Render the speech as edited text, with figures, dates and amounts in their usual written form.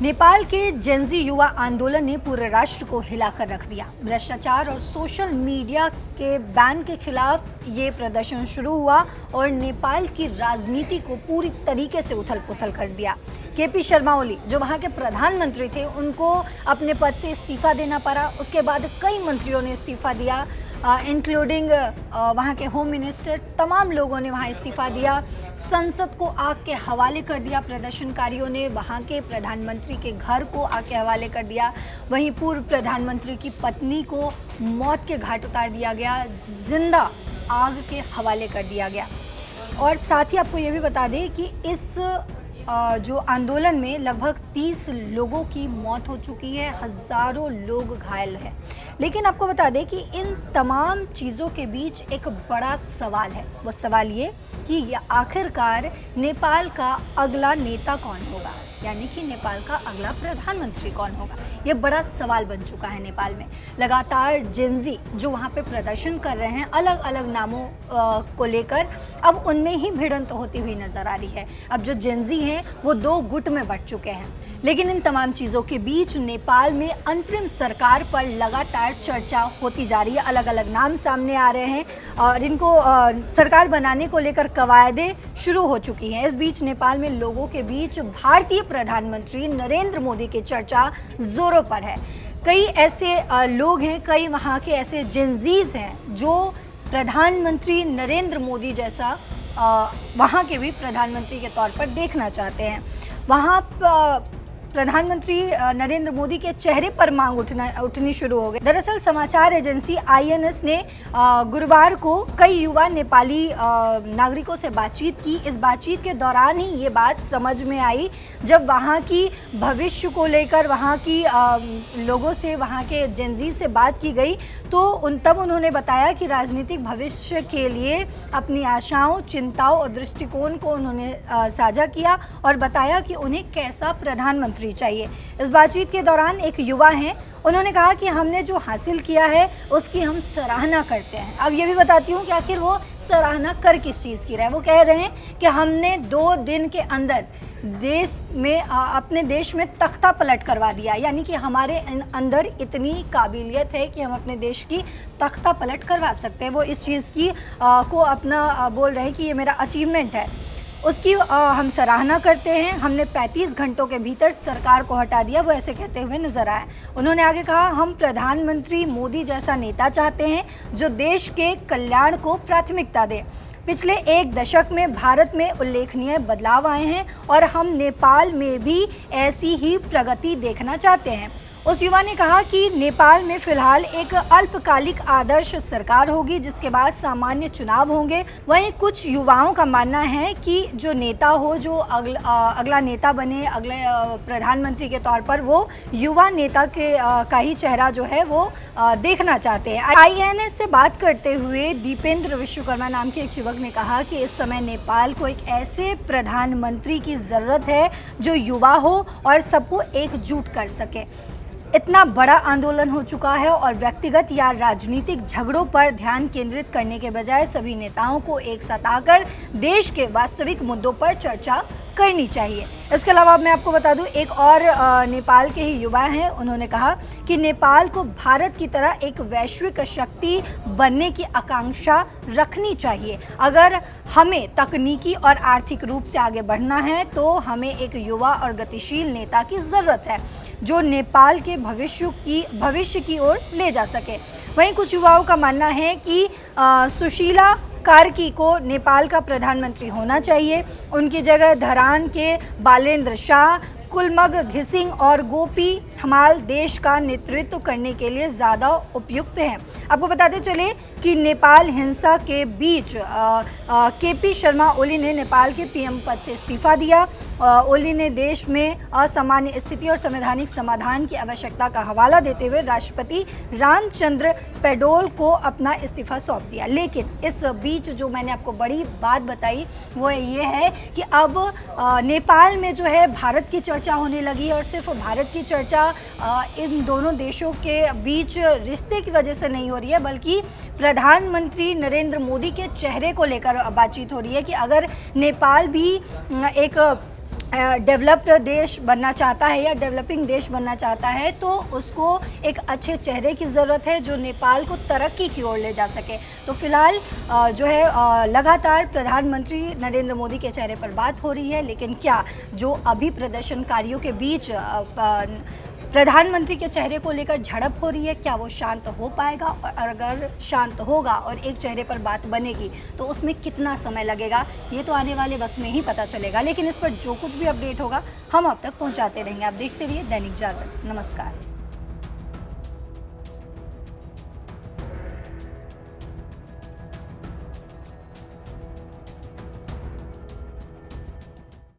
नेपाल के जेनजी युवा आंदोलन ने पूरे राष्ट्र को हिलाकर रख दिया। भ्रष्टाचार और सोशल मीडिया के बैन के खिलाफ ये प्रदर्शन शुरू हुआ और नेपाल की राजनीति को पूरी तरीके से उथल पुथल कर दिया। केपी शर्मा ओली जो वहाँ के प्रधानमंत्री थे, उनको अपने पद से इस्तीफा देना पड़ा। उसके बाद कई मंत्रियों ने इस्तीफा दिया, इंक्लूडिंग वहाँ के होम मिनिस्टर। तमाम लोगों ने वहाँ इस्तीफा दिया। संसद को आग के हवाले कर दिया। प्रदर्शनकारियों ने वहाँ के प्रधानमंत्री के घर को आग के हवाले कर दिया। वहीं पूर्व प्रधानमंत्री की पत्नी को मौत के घाट उतार दिया गया, जिंदा आग के हवाले कर दिया गया। और साथ ही आपको ये भी बता दें कि इस जो आंदोलन में लगभग 30 लोगों की मौत हो चुकी है, हज़ारों लोग घायल हैं। लेकिन आपको बता दें कि इन तमाम चीज़ों के बीच एक बड़ा सवाल है। वो सवाल ये कि आखिरकार नेपाल का अगला नेता कौन होगा, यानी कि नेपाल का अगला प्रधानमंत्री कौन होगा। ये बड़ा सवाल बन चुका है नेपाल में। लगातार जेनजी जो वहाँ पे प्रदर्शन कर रहे हैं अलग अलग नामों को लेकर, अब उनमें ही भिड़ंत होती हुई नज़र आ रही है। अब जो जेनजी हैं वो 2 गुट में बंट चुके हैं। लेकिन इन तमाम चीज़ों के बीच नेपाल में अंतरिम सरकार पर लगातार चर्चा होती जा रही है। अलग अलग नाम सामने आ रहे हैं और इनको सरकार बनाने को लेकर कवायदें शुरू हो चुकी हैं। इस बीच नेपाल में लोगों के बीच भारतीय प्रधानमंत्री नरेंद्र मोदी की चर्चा जोरों पर है। कई ऐसे लोग हैं, कई वहाँ के ऐसे जेनजीज हैं जो प्रधानमंत्री नरेंद्र मोदी जैसा वहाँ के भी प्रधानमंत्री के तौर पर देखना चाहते हैं। वहाँ प्रधानमंत्री नरेंद्र मोदी के चेहरे पर मांग उठनी शुरू हो गई। दरअसल समाचार एजेंसी आईएनएस ने गुरुवार को कई युवा नेपाली नागरिकों से बातचीत की। इस बातचीत के दौरान ही ये बात समझ में आई, जब वहाँ की भविष्य को लेकर वहाँ की लोगों से, वहाँ के जेनजी से बात की गई तो तब उन्होंने बताया कि राजनीतिक भविष्य के लिए अपनी आशाओं, चिंताओं और दृष्टिकोण को उन्होंने साझा किया और बताया कि उन्हें कैसा प्रधानमंत्री चाहिए। इस बातचीत के दौरान एक युवा हैं, उन्होंने कहा कि हमने जो हासिल किया है उसकी हम सराहना करते हैं। अब ये भी बताती हूँ कि आखिर वो सराहना कर किस चीज़ की रहे। वो कह रहे हैं कि हमने 2 दिन के अंदर देश में अपने देश में तख्ता पलट करवा दिया, यानी कि हमारे अंदर इतनी काबिलियत है कि हम अपने देश की तख्ता पलट करवा सकते हैं। वो इस चीज़ की को अपना बोल रहे हैं कि ये मेरा अचीवमेंट है, उसकी हम सराहना करते हैं। हमने 35 घंटों के भीतर सरकार को हटा दिया, वो ऐसे कहते हुए नजर आए। उन्होंने आगे कहा, हम प्रधानमंत्री मोदी जैसा नेता चाहते हैं जो देश के कल्याण को प्राथमिकता दे। पिछले 1 दशक में भारत में उल्लेखनीय बदलाव आए हैं और हम नेपाल में भी ऐसी ही प्रगति देखना चाहते हैं। उस युवा ने कहा कि नेपाल में फिलहाल एक अल्पकालिक आदर्श सरकार होगी, जिसके बाद सामान्य चुनाव होंगे। वहीं कुछ युवाओं का मानना है कि जो नेता हो, जो अगला नेता बने, अगले प्रधानमंत्री के तौर पर, वो युवा नेता के का ही चेहरा जो है वो देखना चाहते हैं। आईएनएस से बात करते हुए दीपेंद्र विश्वकर्मा नाम के एक युवक ने कहा कि इस समय नेपाल को एक ऐसे प्रधानमंत्री की ज़रूरत है जो युवा हो और सबको एकजुट कर सके। इतना बड़ा आंदोलन हो चुका है और व्यक्तिगत या राजनीतिक झगड़ों पर ध्यान केंद्रित करने के बजाय सभी नेताओं को एक साथ आकर देश के वास्तविक मुद्दों पर चर्चा करनी चाहिए। इसके अलावा मैं आपको बता दूं, एक और नेपाल के ही युवा हैं, उन्होंने कहा कि नेपाल को भारत की तरह एक वैश्विक शक्ति बनने की आकांक्षा रखनी चाहिए। अगर हमें तकनीकी और आर्थिक रूप से आगे बढ़ना है तो हमें एक युवा और गतिशील नेता की ज़रूरत है जो नेपाल के भविष्य की ओर ले जा सके। वहीं कुछ युवाओं का मानना है कि सुशीला कार्की को नेपाल का प्रधानमंत्री होना चाहिए। उनकी जगह धरान के बालेंद्र शाह, कुलमग घिसिंग और गोपी हमाल देश का नेतृत्व करने के लिए ज़्यादा उपयुक्त हैं। आपको बताते चले कि नेपाल हिंसा के बीच केपी शर्मा ओली ने नेपाल के पीएम पद से इस्तीफा दिया। ओली ने देश में असामान्य स्थिति और संवैधानिक समाधान की आवश्यकता का हवाला देते हुए राष्ट्रपति रामचंद्र पौडेल को अपना इस्तीफा सौंप दिया। लेकिन इस बीच जो मैंने आपको बड़ी बात बताई वो ये है कि अब नेपाल में जो है भारत की चर्चा होने लगी और सिर्फ भारत की चर्चा इन दोनों देशों के बीच रिश्ते की वजह से नहीं हो रही है, बल्कि प्रधानमंत्री नरेंद्र मोदी के चेहरे को लेकर बातचीत हो रही है कि अगर नेपाल भी एक डेवलप्ड देश बनना चाहता है या डेवलपिंग देश बनना चाहता है, तो उसको एक अच्छे चेहरे की ज़रूरत है जो नेपाल को तरक्की की ओर ले जा सके। तो फिलहाल जो है लगातार प्रधानमंत्री नरेंद्र मोदी के चेहरे पर बात हो रही है, लेकिन क्या जो अभी प्रदर्शनकारियों के बीच प्रधानमंत्री के चेहरे को लेकर झड़प हो रही है, क्या वो शांत हो पाएगा? और अगर शांत होगा और एक चेहरे पर बात बनेगी तो उसमें कितना समय लगेगा, ये तो आने वाले वक्त में ही पता चलेगा। लेकिन इस पर जो कुछ भी अपडेट होगा हम आप तक पहुंचाते रहेंगे। आप देखते रहिए दैनिक जागरण। नमस्कार।